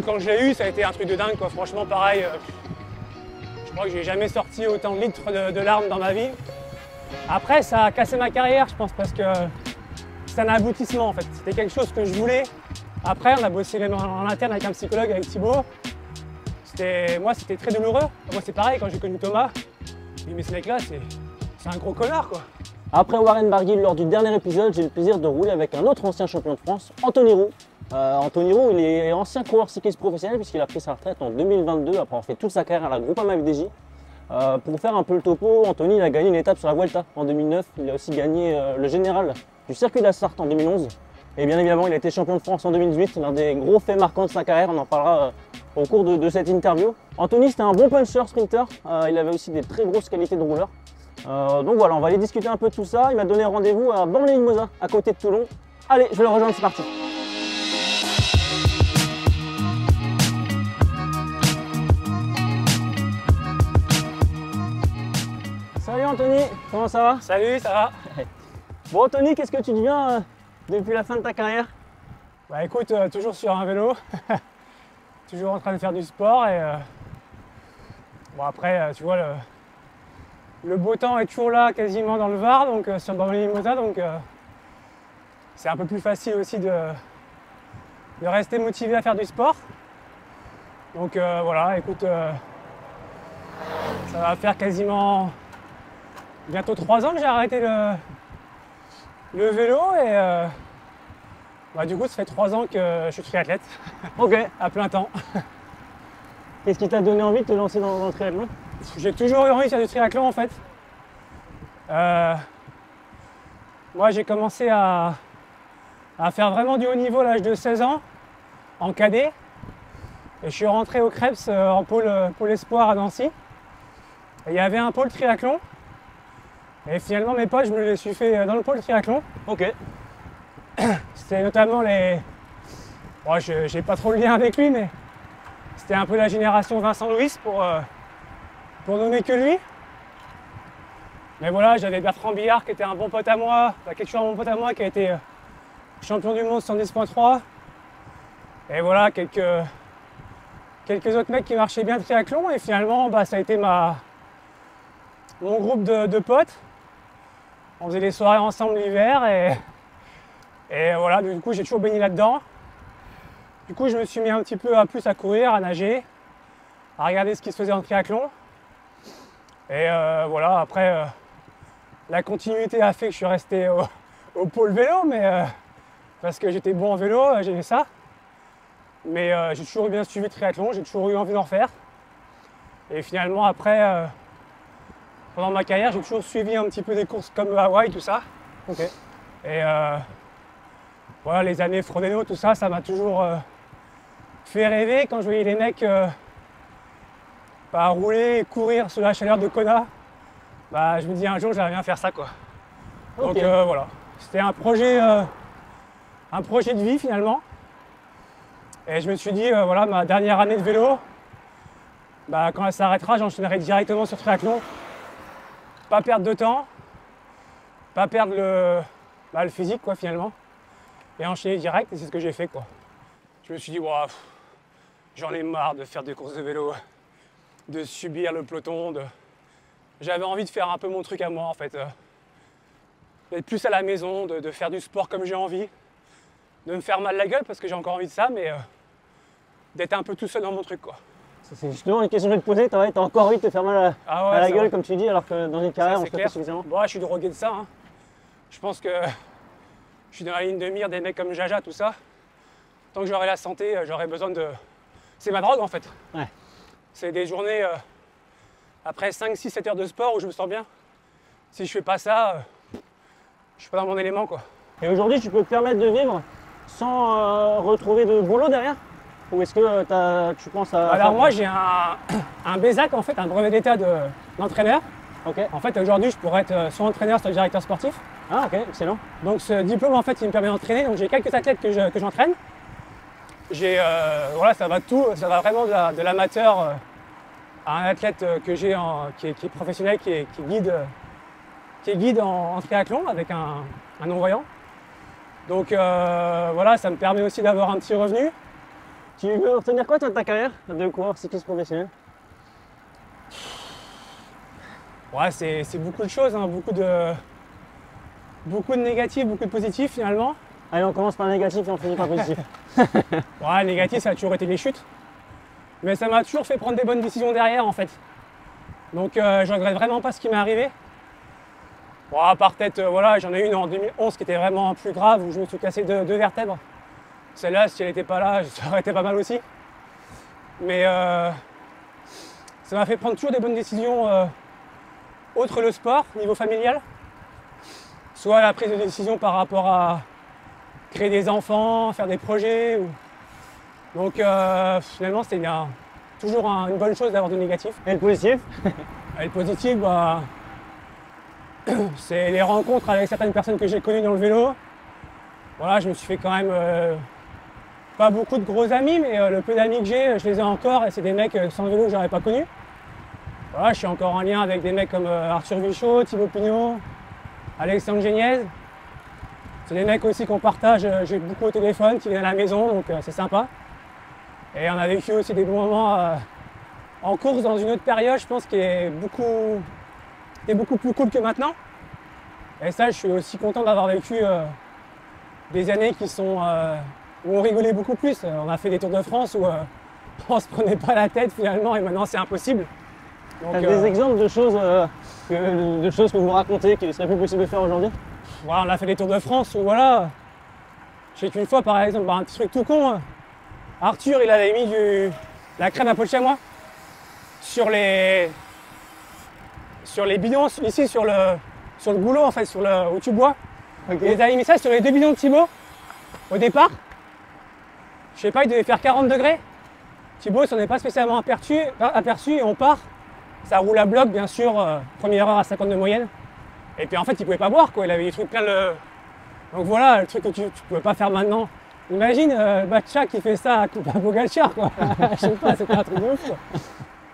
quand je l'ai eu, ça a été un truc de dingue, quoi. Franchement, pareil, je crois que j'ai jamais sorti autant de litres de larmes dans ma vie. Après, ça a cassé ma carrière, je pense, parce que c'est un aboutissement, en fait. C'était quelque chose que je voulais. Après, on a bossé même en interne avec un psychologue, avec Thibaut. Moi, c'était très douloureux. Moi, c'est pareil, quand j'ai connu Thomas, je me dis, mais ce mec-là, c'est un gros connard, quoi. Après Warren Barguil, lors du dernier épisode, j'ai eu le plaisir de rouler avec un autre ancien champion de France, Anthony Roux. Anthony Roux, il est ancien coureur cycliste professionnel puisqu'il a pris sa retraite en 2022 après avoir fait toute sa carrière à la Groupama FDJ. Pour faire un peu le topo, Anthony il a gagné une étape sur la Vuelta en 2009. Il a aussi gagné le général du circuit de la Sarthe en 2011. Et bien évidemment, il a été champion de France en 2018. C'est l'un des gros faits marquants de sa carrière. On en parlera au cours de cette interview. Anthony, c'était un bon puncher, sprinter. Il avait aussi des très grosses qualités de rouleur. Donc voilà, on va aller discuter un peu de tout ça. Il m'a donné rendez-vous à Bormes-les-Mimosas, à côté de Toulon. Allez, je vais le rejoindre, c'est parti. Salut Anthony, comment ça va? Salut, ça va? Bon Anthony, qu'est-ce que tu deviens depuis la fin de ta carrière? Bah écoute, toujours sur un vélo, toujours en train de faire du sport et bon après, tu vois, le beau temps est toujours là, quasiment dans le Var, donc sur Bormes-les-Mimosas, donc c'est un peu plus facile aussi de rester motivé à faire du sport. Donc voilà, écoute, ça va faire quasiment bientôt 3 ans que j'ai arrêté le vélo et bah, du coup ça fait 3 ans que je suis triathlète. Ok. À plein temps. Qu'est-ce qui t'a donné envie de te lancer dans le triathlon? J'ai toujours eu envie de faire du triathlon en fait. Moi j'ai commencé à faire vraiment du haut niveau à l'âge de 16 ans en cadet. Et je suis rentré au Krebs en pôle espoir à Nancy. Et il y avait un pôle triathlon. Et finalement mes potes, je me les suis fait dans le pôle triathlon. Ok. C'était notamment les... Bon, j'ai pas trop le lien avec lui, mais c'était un peu la génération Vincent Louis pour nommer que lui. Mais voilà, j'avais Bertrand Billard qui était un bon pote à moi, qui est toujours un bon pote à moi, qui a été champion du monde 110.3. Et voilà, quelques autres mecs qui marchaient bien le triathlon. Et finalement, bah, ça a été mon groupe de potes. On faisait des soirées ensemble l'hiver et voilà, du coup j'ai toujours baigné là-dedans. Du coup je me suis mis un petit peu plus à courir, à nager, à regarder ce qui se faisait en triathlon. Et voilà, après la continuité a fait que je suis resté au pôle vélo, mais parce que j'étais bon en vélo, j'aimais ça. Mais j'ai toujours bien suivi le triathlon, j'ai toujours eu envie d'en faire. Et finalement après, pendant ma carrière, j'ai toujours suivi un petit peu des courses comme Hawaï, tout ça. Ok. Et voilà, les années Frodeno, tout ça, ça m'a toujours fait rêver quand je voyais les mecs rouler et courir sous la chaleur de Kona. Bah, je me dis un jour, j'aimerais bien faire ça, quoi. Ok. Donc voilà, c'était un projet de vie finalement. Et je me suis dit, voilà, ma dernière année de vélo, bah, quand elle s'arrêtera, j'enchaînerai directement sur triathlon. Pas perdre de temps, pas perdre le physique, quoi, finalement. Et enchaîner direct, et c'est ce que j'ai fait, quoi. Je me suis dit, wow, j'en ai marre de faire des courses de vélo, de subir le peloton. J'avais envie de faire un peu mon truc à moi, en fait. D'être plus à la maison, de faire du sport comme j'ai envie. De me faire mal la gueule, parce que j'ai encore envie de ça, mais d'être un peu tout seul dans mon truc, quoi. C'est justement une question que je vais te poser. T'as encore envie de te faire mal à la gueule, vrai. comme tu dis, alors que dans une carrière, Ça, on se le fait suffisamment. Bon, je suis drogué de ça. Hein. Je pense que je suis dans la ligne de mire des mecs comme Jaja, tout ça. Tant que j'aurai la santé, j'aurai besoin de... C'est ma drogue, en fait. Ouais. C'est des journées, après 5, 6, 7 heures de sport où je me sens bien. Si je fais pas ça, je suis pas dans mon élément, quoi. Et aujourd'hui, tu peux te permettre de vivre sans retrouver de boulot derrière? Ou est-ce que tu penses à... Alors moi, j'ai un BESAC, en fait, un brevet d'état d'entraîneur. Ok. En fait, aujourd'hui, je pourrais être soit entraîneur, soit directeur sportif. Ah ok, excellent. Donc ce diplôme, en fait, il me permet d'entraîner. Donc j'ai quelques athlètes que j'entraîne. Voilà, ça va vraiment de l'amateur à un athlète que j'ai qui est professionnel, qui est guide en triathlon avec un non-voyant. Donc voilà, ça me permet aussi d'avoir un petit revenu. Tu veux retenir quoi toi de ta carrière de coureur cycliste professionnel? Ouais, c'est beaucoup de choses, hein, beaucoup de négatifs, beaucoup de positifs finalement. Allez, on commence par le négatif et on finit par le positif. Ouais, le négatif, ça a toujours été les chutes. Mais ça m'a toujours fait prendre des bonnes décisions derrière en fait. Donc je regrette vraiment pas ce qui m'est arrivé. Bon, à part peut-être, voilà, j'en ai une en 2011 qui était vraiment plus grave, où je me suis cassé deux vertèbres. Celle-là, si elle n'était pas là, ça aurait été pas mal aussi. Mais ça m'a fait prendre toujours des bonnes décisions autres le sport, niveau familial. Soit la prise de décision par rapport à créer des enfants, faire des projets. Donc finalement, c'était toujours une bonne chose d'avoir du négatif. Et le positif? Et le positif, bah, c'est les rencontres avec certaines personnes que j'ai connues dans le vélo. Voilà, je me suis fait quand même pas beaucoup de gros amis, mais le peu d'amis que j'ai, je les ai encore et c'est des mecs sans le vélo que j'aurais pas connus. Voilà, je suis encore en lien avec des mecs comme Arthur Vichot, Thibaut Pignot, Alexandre Géniez. C'est des mecs aussi qu'on partage, j'ai beaucoup au téléphone, qui viennent à la maison, donc c'est sympa. Et on a vécu aussi des bons moments en course dans une autre période, je pense, qui est beaucoup plus cool que maintenant. Et ça, je suis aussi content d'avoir vécu des années où on rigolait beaucoup plus. On a fait des Tours de France où on se prenait pas la tête finalement et maintenant c'est impossible. T'as des exemples de choses que vous racontez qui ne seraient plus possible de faire aujourd'hui? Voilà, on a fait des Tours de France où voilà. Je sais qu'une fois par exemple, un petit truc tout con, Arthur il avait mis la crème à pot de chamois sur les bidons, ici sur le goulot en fait, où tu bois. Okay. Il avait mis ça sur les deux bidons de Thibaut au départ. Je sais pas, il devait faire 40 degrés. Thibaut s'en est pas spécialement aperçu et on part. Ça roule à bloc bien sûr, première heure à 50 de moyenne. Et puis en fait il pouvait pas boire quoi, il avait des trucs plein le. Donc voilà, le truc que tu pouvais pas faire maintenant. Imagine Batcha qui fait ça à Pogacar quoi. Je sais pas, c'était un truc de ouf quoi.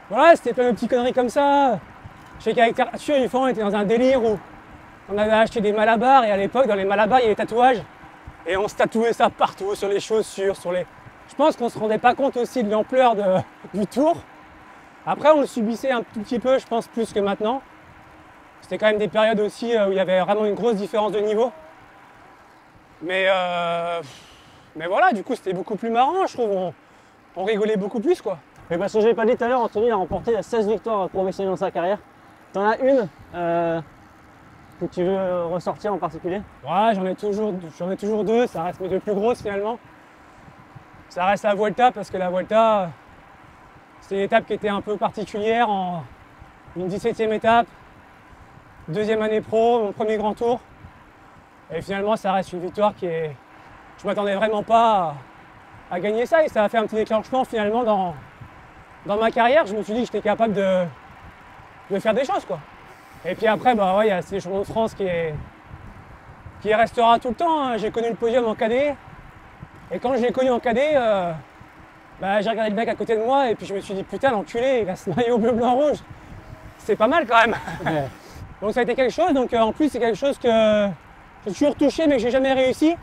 Voilà, c'était plein de petites conneries comme ça. Je sais qu'avec Arthur, une fois on était dans un délire où on avait acheté des malabars et à l'époque dans les malabars il y avait des tatouages. Et on se tatouait ça partout, sur les chaussures, Je pense qu'on se rendait pas compte aussi de l'ampleur du tour. Après on le subissait un tout petit peu, je pense plus que maintenant. C'était quand même des périodes aussi où il y avait vraiment une grosse différence de niveau. Mais voilà, du coup c'était beaucoup plus marrant, je trouve. On rigolait beaucoup plus quoi. Et parce que je l'ai pas dit tout à l'heure, Anthony a remporté 16 victoires professionnelles dans sa carrière. T'en as une que tu veux ressortir en particulier? Ouais, j'en ai toujours deux, ça reste mes deux plus grosses finalement. Ça reste la Vuelta parce que la Vuelta, c'était une étape qui était un peu particulière, une 17e étape, deuxième année pro, mon premier grand tour. Et finalement, ça reste une victoire je m'attendais vraiment pas à gagner ça et ça a fait un petit déclenchement finalement dans ma carrière. Je me suis dit que j'étais capable de faire des choses quoi. Et puis après, bah ouais, il y a ces champions de France qui restera tout le temps. Hein. J'ai connu le podium en cadet. Et quand je l'ai connu en cadet, j'ai regardé le mec à côté de moi et puis je me suis dit putain l'enculé, il a ce maillot bleu, blanc, rouge. C'est pas mal quand même. Ouais. Donc ça a été quelque chose. Donc en plus c'est quelque chose que j'ai toujours touché mais que j'ai jamais réussi.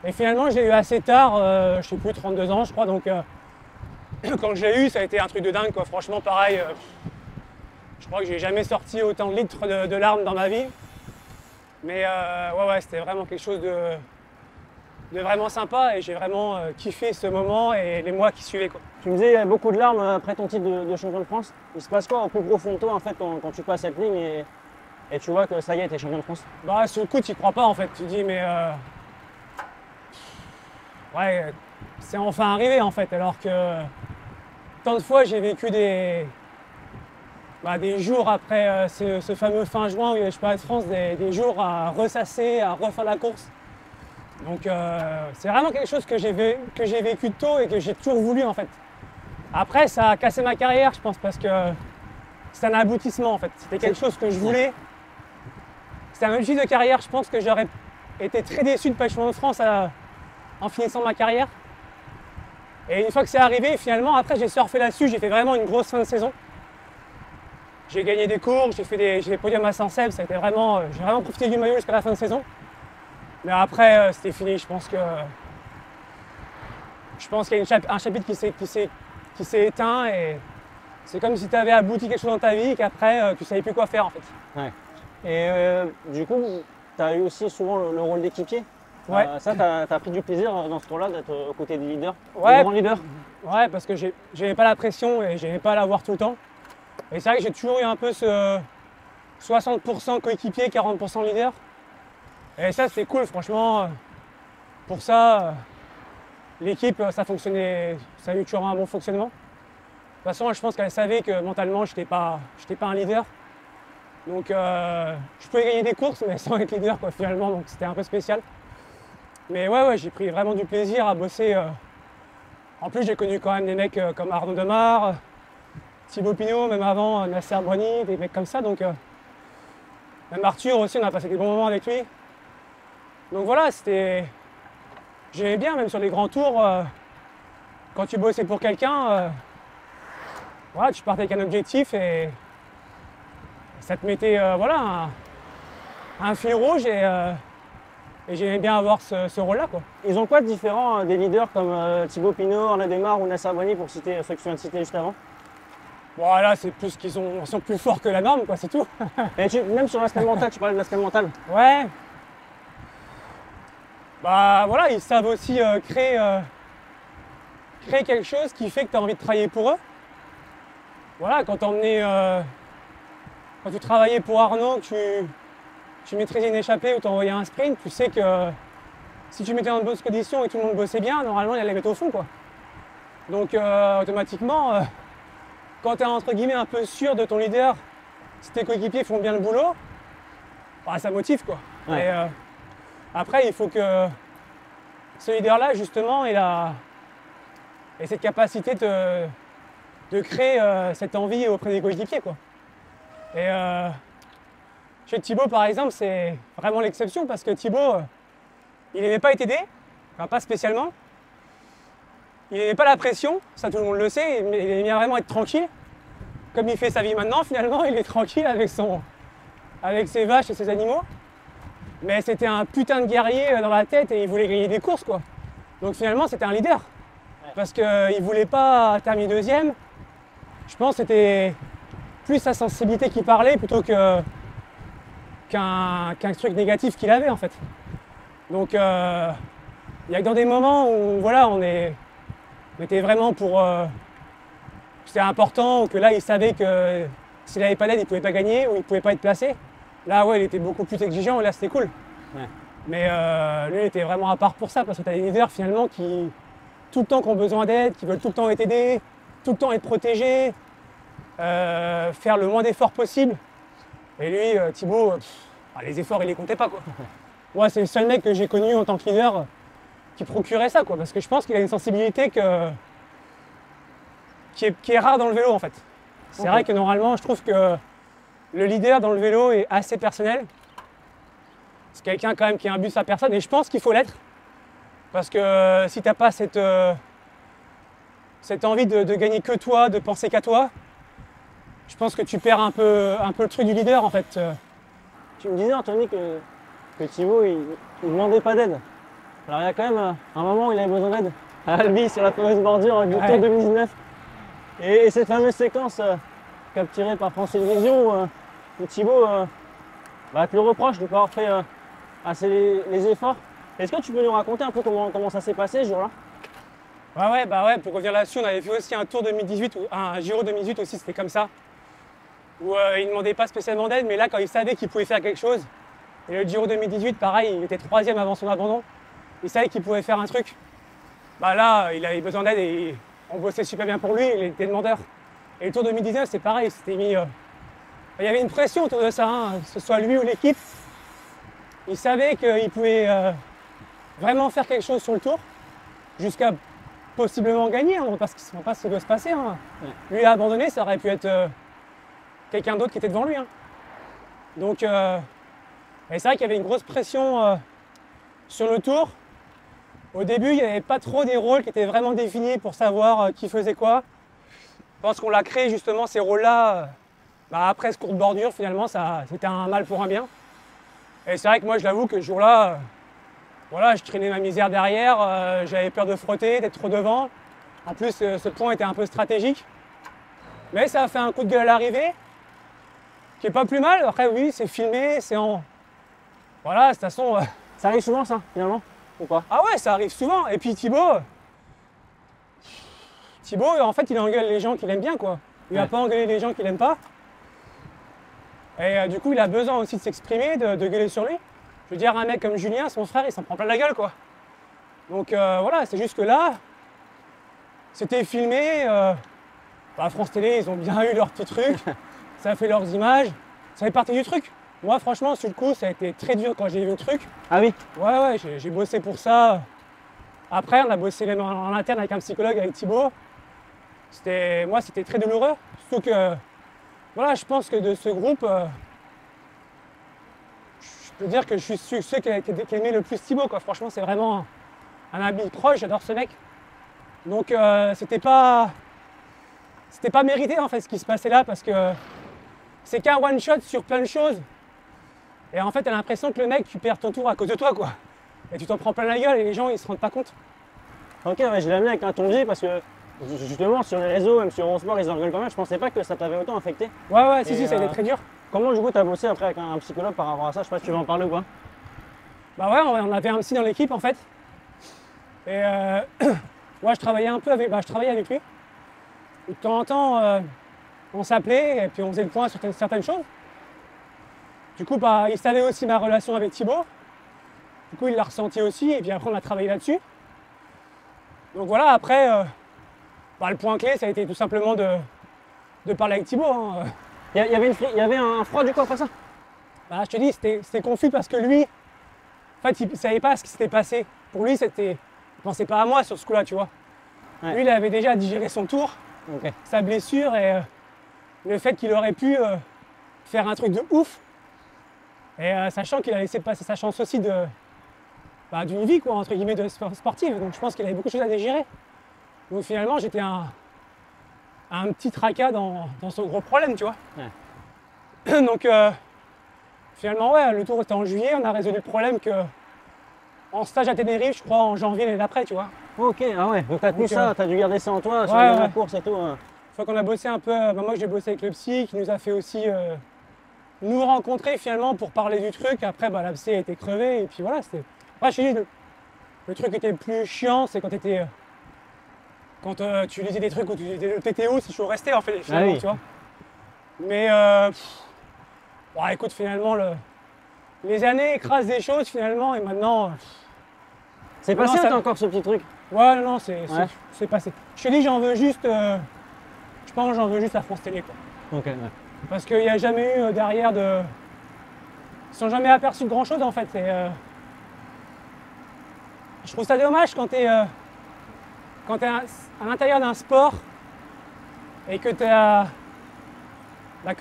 Et finalement je l'ai eu assez tard, je sais plus, 32 ans je crois. Donc quand je l'ai eu, ça a été un truc de dingue quoi. Franchement pareil. Je crois que j'ai jamais sorti autant de litres de larmes dans ma vie. Mais ouais, c'était vraiment quelque chose de vraiment sympa et j'ai vraiment kiffé ce moment et les mois qui suivaient quoi. Tu me disais il y avait beaucoup de larmes après ton titre de champion de France. Il se passe quoi au plus profond de toi en fait quand tu passes cette ligne et tu vois que ça y est, t'es champion de France? Bah sur le coup tu y crois pas en fait, tu dis mais ouais c'est enfin arrivé en fait alors que tant de fois j'ai vécu des jours après ce fameux fin juin où il y avait le championnat de France, des jours à ressasser, à refaire la course. Donc c'est vraiment quelque chose que j'ai vécu tôt et que j'ai toujours voulu en fait. Après ça a cassé ma carrière je pense parce que c'est un aboutissement en fait. C'était quelque chose que je voulais. C'était un objectif de carrière, je pense que j'aurais été très déçu de ne pas être champion de France en finissant ma carrière. Et une fois que c'est arrivé, finalement après j'ai surfé là-dessus, j'ai fait vraiment une grosse fin de saison. J'ai gagné des courses, j'ai fait des podiums à Saint-Cep, j'ai vraiment profité du maillot jusqu'à la fin de saison. Mais après, c'était fini, je pense que je pense qu'il y a un chapitre qui s'est éteint et c'est comme si tu avais abouti quelque chose dans ta vie et qu'après tu savais plus quoi faire en fait. Ouais. Et du coup, tu as eu aussi souvent le rôle d'équipier. Ouais. Ça, tu as pris du plaisir dans ce rôle-là d'être aux côtés des leaders, Ouais. des grands leaders. Ouais, parce que j'avais pas la pression et j'aimais pas l'avoir tout le temps. Et c'est vrai que j'ai toujours eu un peu ce 60% coéquipier, 40% leader. Et ça, c'est cool, franchement. Pour ça, l'équipe, ça fonctionnait, ça a eu toujours un bon fonctionnement. De toute façon, je pense qu'elle savait que mentalement, je n'étais pas un leader. Donc, je pouvais gagner des courses, mais sans être leader, quoi, finalement. Donc, c'était un peu spécial. Mais ouais, j'ai pris vraiment du plaisir à bosser. En plus, j'ai connu quand même des mecs comme Arnaud Demar, Thibaut Pinot, même avant Nasser Brony, des mecs comme ça. Donc, même Arthur aussi, on a passé des bons moments avec lui. Donc voilà, j'aimais bien, même sur les grands tours, quand tu bossais pour quelqu'un, voilà, tu partais avec un objectif et ça te mettait voilà, un fil rouge et j'aimais bien avoir ce rôle-là, quoi. Ils ont quoi de différent des leaders comme Thibaut Pinot, Arnaud Demar ou Nasser Brony pour citer ceux que tu viens de citer juste avant? Voilà, c'est plus qu'ils sont plus forts que la norme, quoi, c'est tout. Et même sur l'aspect mental, tu parlais de l'aspect mental. Ouais. Bah voilà, ils savent aussi créer quelque chose qui fait que tu as envie de travailler pour eux. Voilà, quand tu travaillais pour Arnaud, tu maîtrisais une échappée ou tu envoyais un sprint, tu sais que si tu mettais dans de bonnes conditions et tout le monde bossait bien, normalement il allait mettre au fond, quoi. Donc automatiquement, quand tu es entre guillemets un peu sûr de ton leader, si tes coéquipiers font bien le boulot, bah, ça motive, quoi. Ouais. Et, après, il faut que ce leader-là, justement, ait cette capacité de créer cette envie auprès des coéquipiers, quoi. Et chez Thibaut, par exemple, c'est vraiment l'exception parce que Thibaut, il n'aimait pas être aidé, enfin, pas spécialement. Il n'aimait pas la pression, ça tout le monde le sait, mais il aimait bien vraiment être tranquille. Comme il fait sa vie maintenant, finalement, il est tranquille avec ses vaches et ses animaux. Mais c'était un putain de guerrier dans la tête et il voulait gagner des courses, quoi. Donc finalement, c'était un leader. Parce qu'il ne voulait pas terminer deuxième. Je pense que c'était plus sa sensibilité qui parlait plutôt qu'un truc négatif qu'il avait, en fait. Donc il y a que dans des moments où voilà, on était vraiment pour... c'était important, ou que là, il savait que s'il n'avait pas d'aide, il ne pouvait pas gagner ou il ne pouvait pas être placé. Là, ouais, il était beaucoup plus exigeant et là, c'était cool. Ouais. Mais lui, il était vraiment à part pour ça, parce que tu as des leaders finalement qui, tout le temps, qui ont besoin d'aide, qui veulent tout le temps être aidés, tout le temps être protégés, faire le moins d'efforts possible. Et lui, Thibaut, les efforts, il les comptait pas, quoi. Moi, c'est le seul mec que j'ai connu en tant que leader qui procurait ça, quoi, parce que je pense qu'il a une sensibilité qui est rare dans le vélo, en fait. C'est vrai que normalement, je trouve que le leader dans le vélo est assez personnel. C'est quelqu'un quand même qui imbue sa personne et je pense qu'il faut l'être. Parce que si tu n'as pas cette envie de gagner que toi, de penser qu'à toi, je pense que tu perds un peu le truc du leader, en fait. Tu me disais, Anthony, que Thibaut, il ne demandait pas d'aide. Alors il y a quand même un moment où il avait besoin d'aide à Albi sur la fameuse bordure du Tour 2019. Et cette fameuse séquence capturée par France Télévisions où Thibaut te le reproche de ne pas avoir fait assez les efforts. Est-ce que tu peux nous raconter un peu comment ça s'est passé ce jour-là? Ouais, pour revenir là-dessus, on avait fait aussi un Tour 2018, ou un Giro 2018 aussi, c'était comme ça. Où il ne demandait pas spécialement d'aide, mais là, quand il savait qu'il pouvait faire quelque chose, et le Giro 2018, pareil, il était 3e avant son abandon, il savait qu'il pouvait faire un truc. Bah là, il avait besoin d'aide et on bossait super bien pour lui, il était demandeur. Et le Tour 2019, c'est pareil, c'était mis... il y avait une pression autour de ça, hein, que ce soit lui ou l'équipe. Il savait qu'il pouvait vraiment faire quelque chose sur le Tour, jusqu'à possiblement gagner, hein, on ne sait pas ce qui doit se passer. Hein. Ouais. Lui a abandonné, ça aurait pu être quelqu'un d'autre qui était devant lui. Hein. Donc, et c'est vrai qu'il y avait une grosse pression sur le Tour. Au début, il n'y avait pas trop des rôles qui étaient vraiment définis pour savoir qui faisait quoi. Je pense qu'on l'a créé justement, ces rôles-là, après ce courte bordure, finalement, c'était un mal pour un bien. Et c'est vrai que moi, je l'avoue que ce jour-là, voilà, je traînais ma misère derrière, j'avais peur de frotter, d'être trop devant. En plus, ce point était un peu stratégique. Mais ça a fait un coup de gueule à l'arrivée, qui est pas plus mal. Après, oui, c'est filmé, c'est en... Voilà, de toute façon... Ça arrive souvent, ça, finalement, ou pas? Ah ouais, ça arrive souvent. Et puis Thibaut, en fait, il engueule les gens qu'il aime bien, quoi. Il va pas engueuler les gens qu'il aime pas. Et du coup, il a besoin aussi de s'exprimer, de gueuler sur lui. Je veux dire, un mec comme Julien, son frère, il s'en prend plein la gueule, quoi. Donc voilà, c'est juste que là, c'était filmé. France Télé, ils ont bien eu leur petit truc. Ça a fait leurs images. Ça fait partie du truc. Moi, franchement, sur le coup, ça a été très dur quand j'ai vu le truc. Ah oui? Ouais, j'ai bossé pour ça. Après, on a bossé même en interne avec un psychologue, avec Thibaut. Moi, c'était très douloureux. Surtout que, voilà, je pense que de ce groupe, je peux dire que je suis ceux qui aimait le plus Thibaut, quoi. Franchement, c'est vraiment un ami proche, j'adore ce mec. Donc, c'était pas mérité, en fait, ce qui se passait là, parce que c'est qu'un one-shot sur plein de choses. Et en fait, t'as l'impression que le mec, tu perds ton tour à cause de toi, quoi. Et tu t'en prends plein la gueule et les gens, ils se rendent pas compte. Ok, ouais, je l'ai amené avec un ton de vie parce que justement sur les réseaux, même sur Eurosport, ils en rigolent pas mal. Je pensais pas que ça t'avait autant affecté. Ouais, si, ça a été très dur. Comment du coup t'as bossé après avec un psychologue par rapport à ça? Je sais pas si tu veux en parler ou pas. Bah ouais, on avait un psy dans l'équipe en fait. Et moi je travaillais un peu avec, je travaillais avec lui. De temps en temps, on s'appelait et puis on faisait le point sur certaines choses. Du coup, il savait aussi ma relation avec Thibaut. Du coup, il l'a ressenti aussi et puis après on a travaillé là-dessus. Donc voilà, après, le point clé, ça a été tout simplement de parler avec Thibaut. Hein. Il y avait un froid du coup après ça? Je te dis, c'était confus parce que lui, en fait, il ne savait pas ce qui s'était passé. Pour lui, il pensait pas à moi sur ce coup-là, tu vois. Ouais. Lui, il avait déjà digéré son tour, sa blessure et le fait qu'il aurait pu faire un truc de ouf. Et sachant qu'il a laissé passer sa chance aussi d'une vie, quoi, entre guillemets, de sportive. Donc je pense qu'il avait beaucoup de choses à digérer. Donc finalement, j'étais un petit tracas dans son gros problème, tu vois. Ouais. Donc finalement, ouais, le tour était en juillet, on a résolu le problème en stage à Tenerife, je crois, en janvier l'année d'après, tu vois. Ok, ah ouais, donc t'as tenu ça, t'as dû garder ça en toi, sur ouais, la course et tout. Une fois qu'on a bossé un peu, moi j'ai bossé avec le psy, qui nous a fait aussi nous rencontrer finalement pour parler du truc. Après, l'abcès a été crevé, et puis voilà, c'était... Après, je te dis, le truc qui était le plus chiant, c'est quand tu lisais des trucs où tu disais le TTO, c'est toujours resté en fait, finalement, tu vois. Mais écoute, finalement, les années écrasent des choses finalement, et maintenant. C'est passé ou t'as encore ce petit truc? Ouais, non, c'est passé. Je te dis, j'en veux juste. Je pense que j'en veux juste à France Télé, quoi. Ok, ouais. Parce qu'il n'y a jamais eu derrière de. Ils ne sont jamais aperçus de grand chose en fait. Je trouve ça dommage quand tu es à l'intérieur d'un sport et que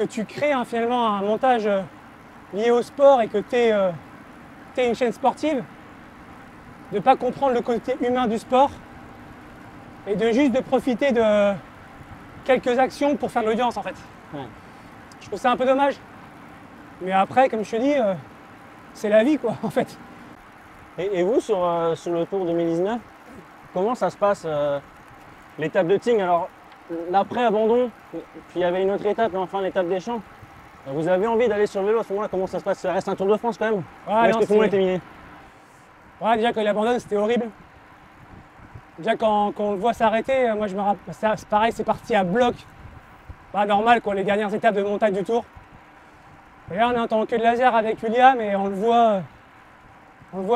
tu crées finalement un montage lié au sport et que tu es une chaîne sportive, de ne pas comprendre le côté humain du sport et de profiter de quelques actions pour faire de l'audience en fait. Ouais. Je trouve ça un peu dommage. Mais après, comme je te dis, c'est la vie quoi en fait. Et vous, sur le Tour 2019, comment ça se passe l'étape de Tignes? Alors, l'après-abandon, puis il y avait une autre étape, et enfin l'étape des Champs. Vous avez envie d'aller sur le vélo à ce moment-là? Comment ça se passe? Ça reste un Tour de France quand même? Ouais, est-ce que tout le monde est terminé? Ouais, déjà quand il abandonne, c'était horrible. Déjà quand on le voit s'arrêter, moi je me rappelle, c'est pareil, c'est parti à bloc. Pas normal quoi, les dernières étapes de montagne du Tour. Et là on est en tant que de laser avec William et on le voit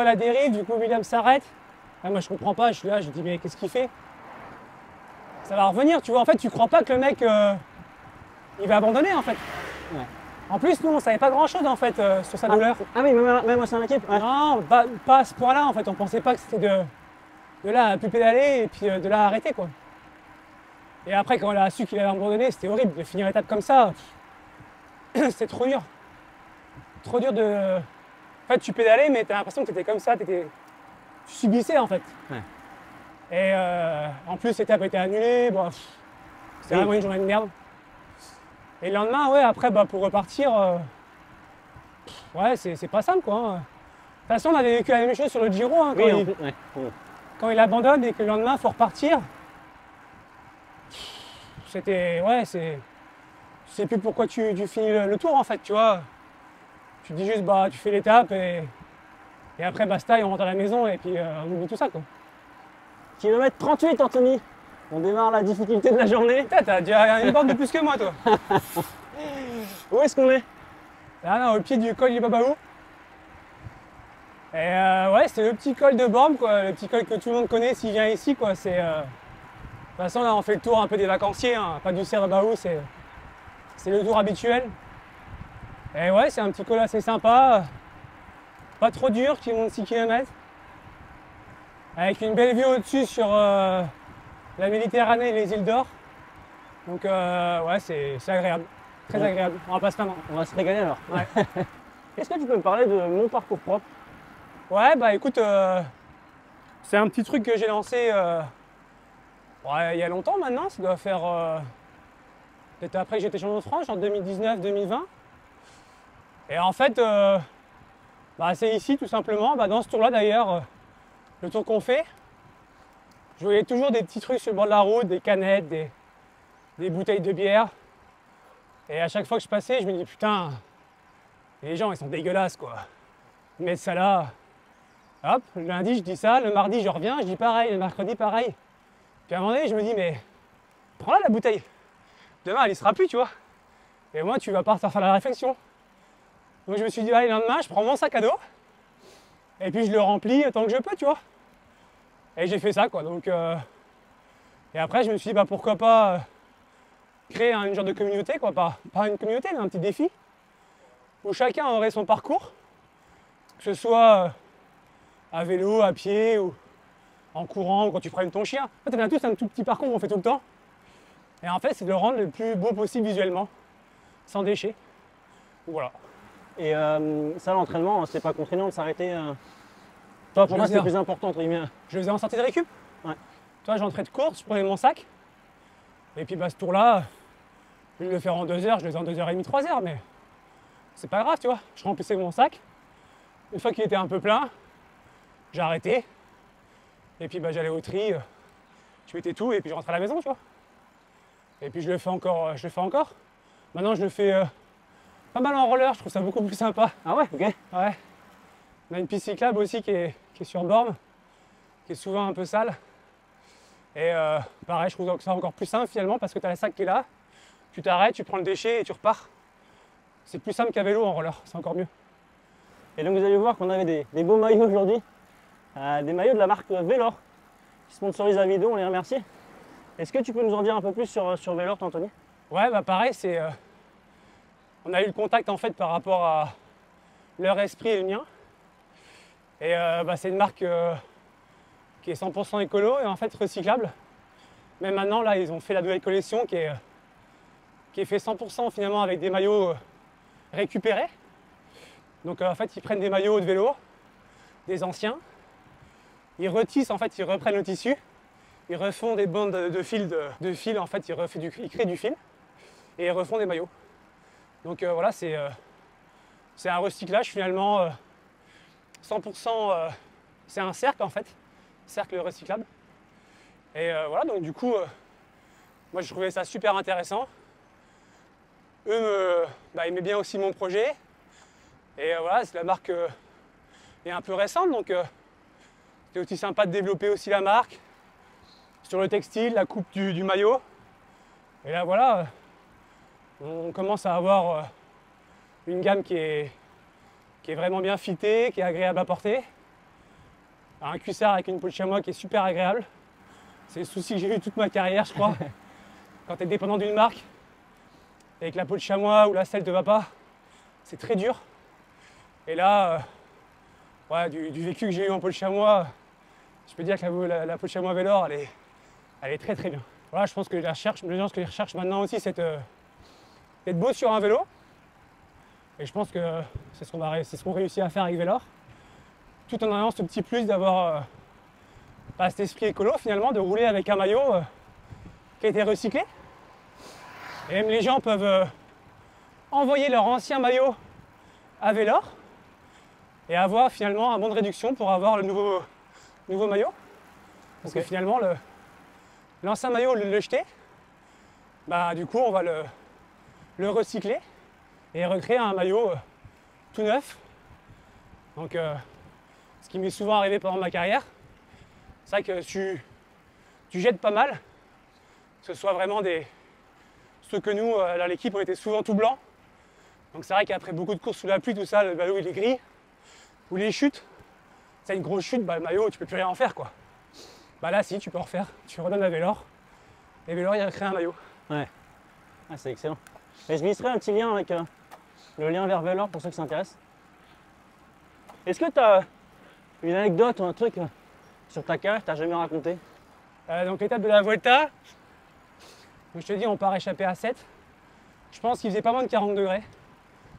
à la dérive, du coup William s'arrête. Moi je comprends pas, je suis là, je dis mais qu'est-ce qu'il fait? Ça va revenir, tu vois, en fait tu crois pas que le mec il va abandonner en fait. Ouais. En plus nous on savait pas grand chose en fait sur sa douleur. Ah oui, même au sein de l'équipe? Ouais. Non, pas à ce point-là en fait, on pensait pas que c'était de là à plus pédaler et puis de là à arrêter quoi. Et après quand on a su qu'il avait abandonné, c'était horrible de finir l'étape comme ça. C'était trop dur. Trop dur de... En fait, tu pédalais, mais tu as l'impression que tu étais comme ça, tu subissais en fait. Ouais. Et en plus, l'étape a été annulée, c'était vraiment une journée de merde. Et le lendemain, ouais, après, pour repartir, ouais, c'est pas simple quoi. toute façon, on avait vécu la même chose sur le Giro, hein, Oui, ouais. quand il abandonne et que le lendemain, il faut repartir. C'était, ouais, c'est... Tu sais plus pourquoi tu finis le tour, en fait, tu vois. Tu te dis juste, bah, tu fais l'étape et après, basta, et on rentre à la maison et puis on oublie tout ça, quoi. Kilomètre 38, Anthony. On démarre la difficulté de la journée. Putain, t'as déjà une bande de plus que moi, toi. Où est-ce qu'on est? Là, au pied du col du Babaou. Et ouais, c'est le petit col de Bormes, quoi. Le petit col que tout le monde connaît s'il vient ici, quoi. C'est... De toute façon, là, on fait le tour un peu des vacanciers, hein. Pas du Cerf Babaou, c'est le tour habituel. Et ouais, c'est un petit col assez sympa. Pas trop dur, qui monte 6 km. Avec une belle vue au-dessus sur la Méditerranée et les îles d'Or. Donc ouais, c'est agréable. Très agréable. On va pas se plaindre. On va se régaler alors. Ouais. Est-ce que tu peux me parler de mon parcours propre? Ouais, bah écoute, c'est un petit truc que j'ai lancé ouais, il y a longtemps maintenant. Ça doit faire peut-être après que j'étais champion de France, en 2019-2020. Et en fait, bah, c'est ici tout simplement, bah, dans ce tour-là d'ailleurs, le tour qu'on fait. Je voyais toujours des petits trucs sur le bord de la route, des canettes, des bouteilles de bière. Et à chaque fois que je passais, je me dis putain, les gens ils sont dégueulasses quoi. Ils mettent ça là. Hop, le lundi je dis ça, le mardi je reviens, je dis pareil, le mercredi pareil. Puis à un moment donné je me dis mais prends-la la bouteille. Demain elle y sera plus tu vois. Et moi tu vas partir faire la réflexion. Donc je me suis dit allez le lendemain je prends mon sac à dos. Et puis je le remplis tant que je peux tu vois. Et j'ai fait ça quoi, donc et après je me suis dit bah pourquoi pas créer une genre de communauté quoi, pas une communauté mais un petit défi où chacun aurait son parcours, que ce soit à vélo, à pied ou en courant ou quand tu promènes ton chien. En fait on a tous un tout petit parcours qu'on fait tout le temps. Et en fait c'est de le rendre le plus beau possible visuellement, sans déchets. Donc, voilà. Et ça l'entraînement, c'était pas contraignant de s'arrêter Toi, pour moi, c'est le plus important, entre guillemets. Je le faisais en sortie de récup. Ouais. Toi, j'entrais de course, je prenais mon sac. Et puis, bah, ce tour-là, je vais le faire en 2 heures, je le faisais en 2h30, 3 heures, mais c'est pas grave, tu vois. Je remplissais mon sac. Une fois qu'il était un peu plein, j'arrêtais. Et puis, bah, j'allais au tri, je mettais tout et puis je rentrais à la maison, tu vois. Et puis, je le fais encore. Maintenant, je le fais pas mal en roller, je trouve ça beaucoup plus sympa. Ah ouais, ok. Ouais. On a une piste cyclable aussi qui est sur Bormes, qui est souvent un peu sale. Et pareil, je trouve que c'est encore plus simple finalement parce que tu as le sac qui est là, tu t'arrêtes, tu prends le déchet et tu repars. C'est plus simple qu'à vélo en roller, c'est encore mieux. Et donc vous allez voir qu'on avait des beaux maillots aujourd'hui, des maillots de la marque Vélor, qui sponsorise la vidéo, on les remercie. Est-ce que tu peux nous en dire un peu plus sur Vélor, Anthony? Ouais, bah pareil, on a eu le contact en fait par rapport à leur esprit et le mien. Et bah, c'est une marque qui est 100% écolo et en fait recyclable. Mais maintenant là ils ont fait la nouvelle collection qui est fait 100% finalement avec des maillots récupérés. Donc en fait ils prennent des maillots de vélo, des anciens, ils retissent en fait, ils reprennent le tissu, ils refont des bandes de fil en fait, ils créent du fil et ils refont des maillots. Donc voilà c'est un recyclage finalement 100%, c'est un cercle en fait, cercle recyclable. Et voilà, donc du coup, moi je trouvais ça super intéressant. Eux aimaient bien aussi mon projet. Et voilà, la marque est un peu récente, donc c'était aussi sympa de développer aussi la marque sur le textile, la coupe du maillot. Et là voilà, on commence à avoir une gamme qui est vraiment bien fitée, qui est agréable à porter. Un cuissard avec une peau de chamois qui est super agréable. C'est le souci que j'ai eu toute ma carrière, je crois. Quand tu es dépendant d'une marque et que la peau de chamois ou la selle ne te va pas, c'est très dur. Et là, ouais, du vécu que j'ai eu en peau de chamois, je peux dire que la peau de chamois Vélor, elle est très très bien. Voilà, je pense que les gens ce qu'ils recherchent maintenant aussi, c'est d'être beau sur un vélo. Et je pense que c'est ce qu'on réussit à faire avec Vélor. Tout en ayant ce petit plus d'avoir cet esprit écolo finalement, de rouler avec un maillot qui a été recyclé. Et même les gens peuvent envoyer leur ancien maillot à Vélor. et avoir finalement un bon de réduction pour avoir le nouveau maillot. Parce que finalement, l'ancien maillot, le jeter, bah, du coup, on va le recycler et recréer un maillot tout neuf. Donc, ce qui m'est souvent arrivé pendant ma carrière, c'est vrai que tu jettes pas mal, que ce soit vraiment ceux que nous, dans l'équipe, on était souvent tout blanc. Donc c'est vrai qu'après beaucoup de courses sous la pluie, tout ça, le maillot il est gris. Ou les chutes, c'est une grosse chute, bah, le maillot tu peux plus rien en faire quoi. Bah là si, tu peux en refaire, tu redonnes à Vélor, et Vélor il recrée un maillot. Ouais, ah, c'est excellent. Et je glisserai un petit lien avec le lien vers Vélor pour ceux qui s'intéressent. Est-ce que tu as une anecdote ou un truc sur ta carrière que tu n'as jamais raconté? Donc l'étape de la Vuelta, je te dis on part échapper à 7. Je pense qu'il faisait pas moins de 40 degrés.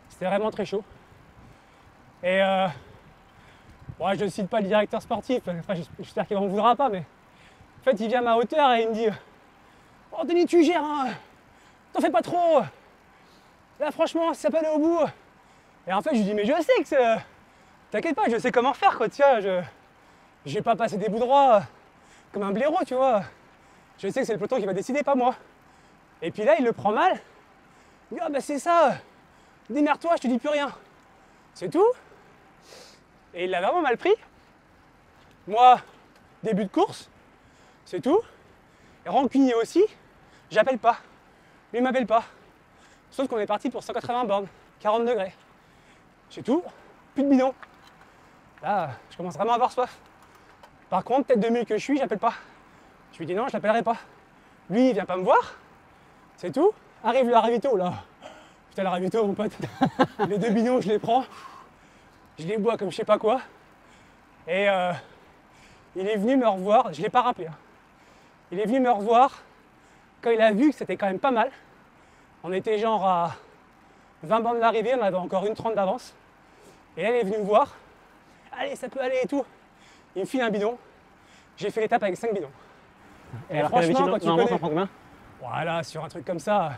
C'était vraiment très chaud. Et bon, je ne cite pas le directeur sportif, enfin, j'espère qu'il ne m'en voudra pas, mais en fait il vient à ma hauteur et il me dit oh Denis tu gères, hein, t'en fais pas trop. Là franchement ça peut aller au bout. Et en fait je lui dis mais je sais que c'est. T'inquiète pas, je sais comment faire quoi, tu vois, je vais pas passer des bouts droits comme un blaireau, tu vois. Je sais que c'est le peloton qui va décider, pas moi. Et puis là il le prend mal. Il dit ah bah c'est ça, démerde-toi, je te dis plus rien. C'est tout. Et il l'a vraiment mal pris. Moi, début de course, c'est tout. Et rancunier aussi, j'appelle pas. Lui il m'appelle pas. Sauf qu'on est parti pour 180 bornes, 40 degrés. C'est tout, plus de bidon. Là, je commence vraiment à avoir soif. Par contre, tête de mule que je suis, j'appelle pas. Je lui dis non, je l'appellerai pas. Lui, il vient pas me voir. C'est tout. Arrive le ravito là. Putain, le ravito, mon pote. Les 2 bidons, je les prends. Je les bois comme je sais pas quoi. Et il est venu me revoir. Je l'ai pas rappelé. Hein. Il est venu me revoir quand il a vu que c'était quand même pas mal. On était genre à 20 bornes d'arrivée, on avait encore une 30 d'avance. Et là, il est venu me voir. Allez, ça peut aller et tout. Il me file un bidon. J'ai fait l'étape avec 5 bidons. Et alors franchement, quand tu connais... ça prend combien? Voilà, sur un truc comme ça,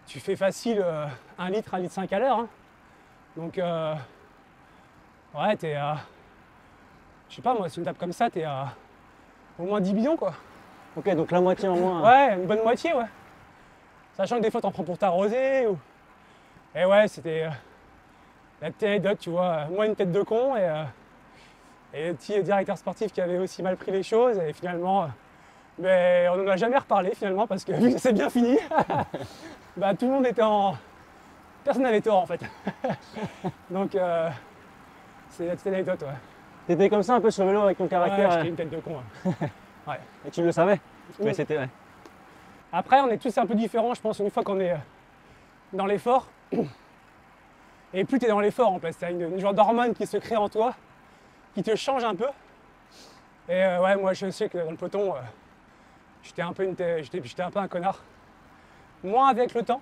tu fais facile 1 litre, 1 litre 5 à l'heure. Hein. Donc, ouais, t'es à... Je sais pas moi, sur une étape comme ça, t'es à au moins 10 bidons quoi. Ok, donc la moitié en moins. Ouais, une bonne moitié, ouais. Sachant que des fois, t'en prends pour t'arroser. Ou... Et ouais, c'était la petite anecdote, tu vois. Moi, une tête de con et le petit directeur sportif qui avait aussi mal pris les choses. Et finalement, mais on n'en a jamais reparlé finalement parce que vu que ça s'est bien fini, bah, tout le monde était en... Personne n'avait tort en fait. Donc, c'est la petite anecdote, ouais. T'étais comme ça un peu sur le vélo avec ton caractère. Ouais, j'étais une tête de con. Ouais. Ouais. Et tu le savais. Oui. Mais c'était... Ouais. Après, on est tous un peu différents, je pense, une fois qu'on est dans l'effort. Et plus tu es dans l'effort, en fait, tu as une genre d'hormone qui se crée en toi, qui te change un peu. Et ouais, moi, je sais que dans le peloton, j'étais un peu un connard. Moins avec le temps.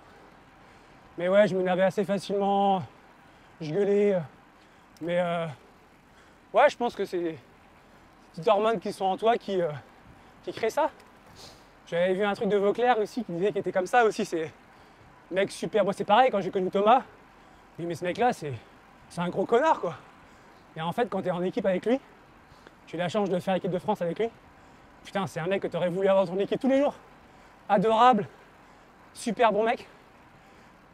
Mais ouais, je m'énervais assez facilement, je gueulais. Mais ouais, je pense que c'est des petites hormones qui sont en toi qui créent ça. J'avais vu un truc de Vauclair aussi qui disait qu'il était comme ça aussi, c'est mec super. Moi c'est pareil, quand j'ai connu Thomas, je me dis mais ce mec là c'est un gros connard quoi. Et en fait quand tu es en équipe avec lui, j'ai eu la chance de faire l'équipe de France avec lui. Putain c'est un mec que tu aurais voulu avoir dans ton équipe tous les jours. Adorable, super bon mec.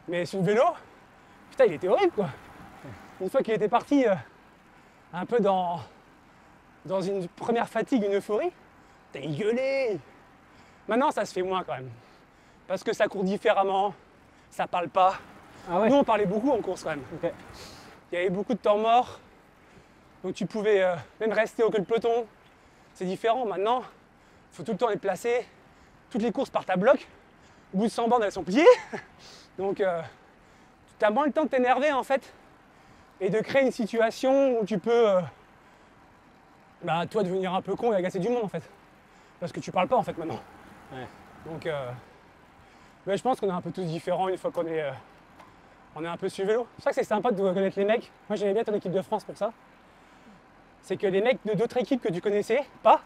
Mais sur le vélo, putain il était horrible quoi. Une fois qu'il était parti un peu dans une première fatigue, une euphorie, il gueulait. Maintenant, ça se fait moins quand même. Parce que ça court différemment, ça parle pas. Ah ouais. Nous, on parlait beaucoup en course quand même. Okay. Il y avait beaucoup de temps mort. Donc tu pouvais même rester au queue de peloton. C'est différent. Maintenant, il faut tout le temps être placé. Toutes les courses partent à bloc. Au bout de 100 bornes, elles sont pliées. Donc tu as moins le temps de t'énerver en fait. Et de créer une situation où tu peux, bah, toi, devenir un peu con et agacer du monde en fait. Parce que tu parles pas en fait maintenant. Ouais. Donc, mais je pense qu'on est un peu tous différents une fois qu'on est un peu sur le vélo. C'est pour ça que c'est sympa de connaître les mecs. Moi, j'aimais bien ton équipe de France pour ça. C'est que les mecs de d'autres équipes que tu connaissais pas,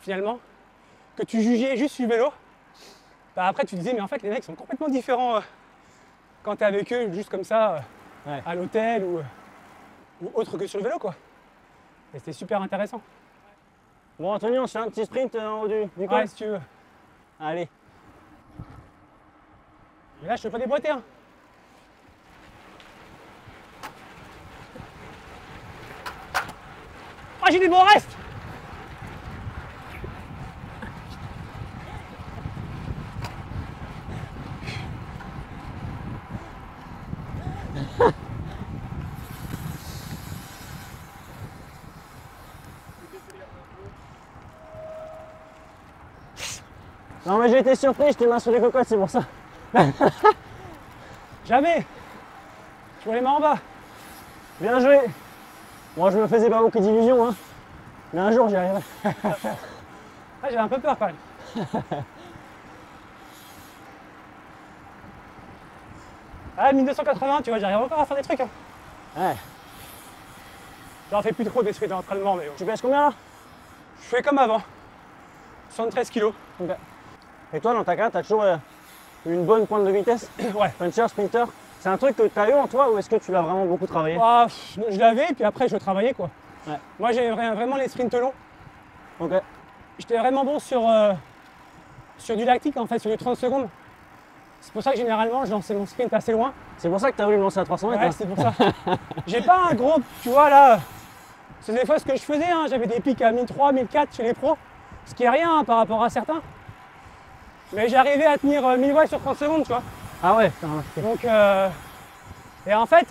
finalement, que tu jugeais juste sur le vélo, bah après tu disais, mais en fait, les mecs sont complètement différents quand tu es avec eux, juste comme ça, ouais. à l'hôtel ou autre que sur le vélo, quoi. Et c'était super intéressant. Bon, Anthony, on se fait un petit sprint en haut du col. Ouais, si tu veux. Allez. Mais là, je peux pas déboîter, hein. Ah, j'ai des bons restes. Non mais j'ai été surpris, je t'ai main sur les cocottes, c'est pour ça. Jamais. Je vois les mains en bas. Bien joué. Moi je me faisais pas beaucoup d'illusions, hein. Mais un jour j'y arriverai. Ah, j'avais un peu peur quand même. Ah, 1280, tu vois, j'arrive encore à faire des trucs. Hein. Ouais. J'en fais plus trop des trucs d'entraînement, mais bon. Tu pèses combien là? Je fais comme avant. 73 kilos. Ok. Et toi dans ta carrière, t'as toujours une bonne pointe de vitesse? Ouais. Puncher, sprinter? C'est un truc que tu as eu en toi ou est-ce que tu l'as vraiment beaucoup travaillé? Ah, je l'avais, et puis après, je le travaillais, quoi. Ouais. Moi, j'avais vraiment les sprints longs. Ok. J'étais vraiment bon sur du lactique, en fait, sur du 30 secondes. C'est pour ça que généralement, je lançais mon sprint assez loin. C'est pour ça que tu as voulu me lancer à 300 mètres? Ouais, hein. c'est pour ça. J'ai pas un gros, tu vois, là, c'est des fois ce que je faisais, hein. J'avais des pics à 1003, 1004 chez les pros, ce qui est rien hein, par rapport à certains. Mais j'arrivais à tenir 1000 watts sur 30 secondes, tu vois. Ah ouais. Donc, et en fait,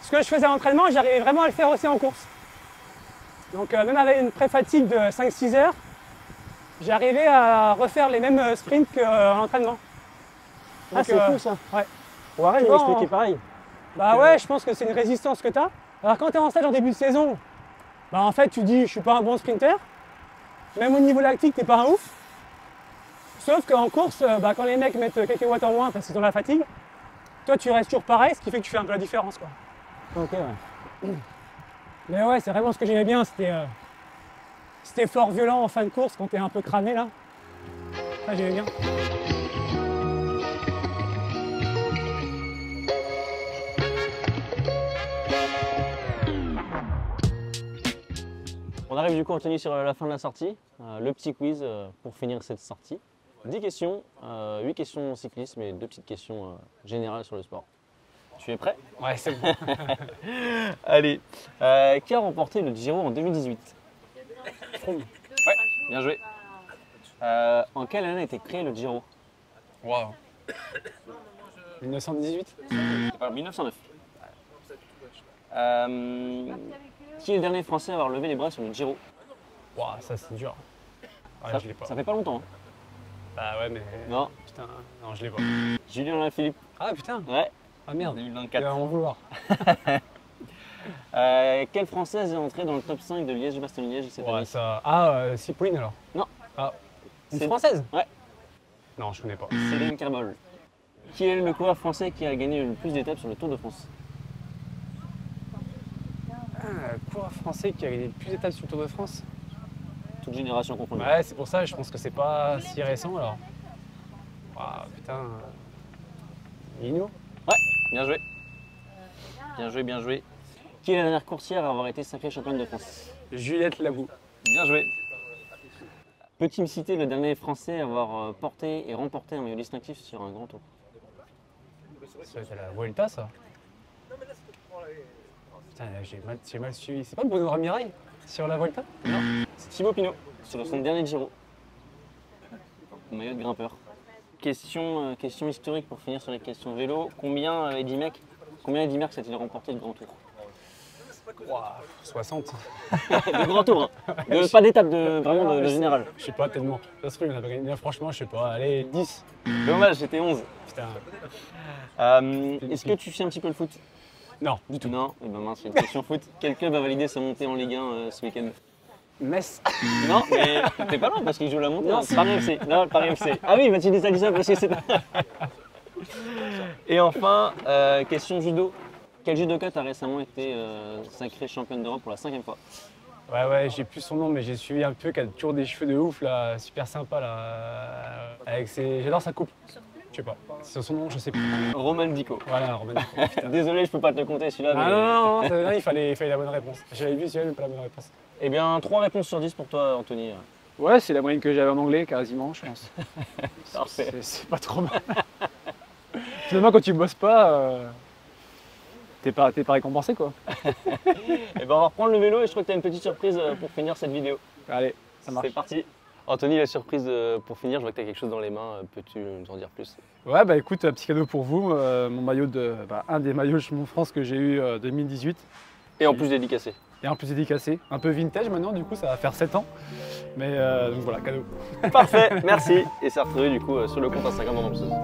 ce que je faisais à l'entraînement, j'arrivais vraiment à le faire aussi en course. Donc, même avec une pré-fatigue de 5-6 heures, j'arrivais à refaire les mêmes sprints qu'en entraînement. Ah c'est cool ça. Ouais. Warren Tu il vois, m'expliquait pareil. Bah ouais, je pense que c'est une résistance que tu as. Alors quand tu es en stage en début de saison, bah en fait tu dis je suis pas un bon sprinter. Même au niveau lactique, t'es pas un ouf. Sauf qu'en course, bah, quand les mecs mettent quelques watts en moins parce qu'ils ont la fatigue, toi tu restes toujours pareil, ce qui fait que tu fais un peu la différence, quoi. Ok ouais. Mais ouais, c'est vraiment ce que j'aimais bien, c'était fort violent en fin de course quand t'es un peu cramé là. Ça j'aimais bien. On arrive du coup Anthony sur la fin de la sortie. Le petit quiz pour finir cette sortie. 10 questions, 8 questions cyclisme et 2 petites questions générales sur le sport. Tu es prêt? Ouais, c'est bon. Allez. Qui a remporté le Giro en 2018? Froome. Ouais, bien joué. En quelle année a été créé le Giro? Waouh. 1918. C'est pas 1909. Qui est le dernier Français à avoir levé les bras sur le Giro? Waouh, ça c'est dur. Ouais, ça, je l'ai pas. ça fait pas longtemps. Hein. Bah ouais, mais. Non. Putain, non, je l'ai pas. Julien Alaphilippe. Ah putain. Ouais. Ah merde. 2024. Il va m'en vouloir. Quelle Française est entrée dans le top 5 de Liège-Bastogne-Liège cette Ouais, année? ça. Ah, Cipolline alors. Non. Ah. Une C'est- française? Ouais. Non, je connais pas. Céline Carbol. Qui est le coureur français qui a gagné le plus d'étapes sur le Tour de France? Coureur français qui a gagné plus d'étapes sur le Tour de France. Toute génération confondue. Ouais, c'est pour ça, je pense que c'est pas si récent alors. Waouh, putain. Nino? Ouais, bien joué. Bien joué, bien joué. Qui est la dernière coursière à avoir été sacrée championne de France? Juliette Labou. Bien joué. Peux-tu me citer le dernier Français à avoir porté et remporté un maillot distinctif sur un grand tour? C'est la Vuelta ça? Putain, j'ai mal suivi. C'est pas Bruno Ramirez sur la Vuelta? Non, c'est Thibaut Pinot sur son dernier Giro. Maillot de grimpeur. Question historique pour finir sur les questions vélo. Combien Eddy Merckx a-t-il remporté le grand tour? Waouh, 60. Le grand tour, hein. Pas d'étape, vraiment de général. Je sais pas tellement. Ça se trouve, il en a pas gagné. Franchement, je sais pas. Allez, 10. Dommage, c'était 11. Putain. Est-ce que tu fais un petit peu le foot? Non, du tout. Non, eh ben mince, c'est une question foot. Quel club a validé sa montée en Ligue 1 ce week-end? Metz. Non, mais t'es pas loin parce qu'il joue la montée. Non, Hein. Paris FC. Non, Paris FC. Ah oui, bah tu dis ça parce que c'est. Et enfin, question judo. Quel judoka a récemment été sacré championne d'Europe pour la 5e fois? Ouais, j'ai plus son nom, mais j'ai suivi un peu, qui a toujours des cheveux de ouf, là, super sympa, là. J'adore sa coupe. sais pas. C'est son nom, je sais plus. Roman Dico. Voilà, Romain. Désolé, je peux pas te le compter celui-là. Ah mais- non, non, il fallait la bonne réponse. J'avais vu celui-là, mais pas la bonne réponse. Eh bien, 3 réponses sur 10 pour toi, Anthony. Ouais, c'est la moyenne que j'avais en anglais, quasiment, je pense. Parfait. C'est pas trop mal. Finalement, quand tu bosses pas, t'es pas récompensé, quoi. Eh ben, on va reprendre le vélo et je crois que tu as une petite surprise pour finir cette vidéo. Allez, ça marche. C'est parti. Anthony, la surprise pour finir, je vois que tu as quelque chose dans les mains. Peux-tu nous en dire plus? Ouais, bah écoute, un petit cadeau pour vous. Mon maillot un des maillots Chemin de France que j'ai eu 2018. Et en plus dédicacé. Et en plus dédicacé. Un peu vintage maintenant, du coup, ça va faire 7 ans. Mais donc voilà, cadeau. Parfait, merci. Et c'est retrouvé du coup sur le compte Instagram d'Android.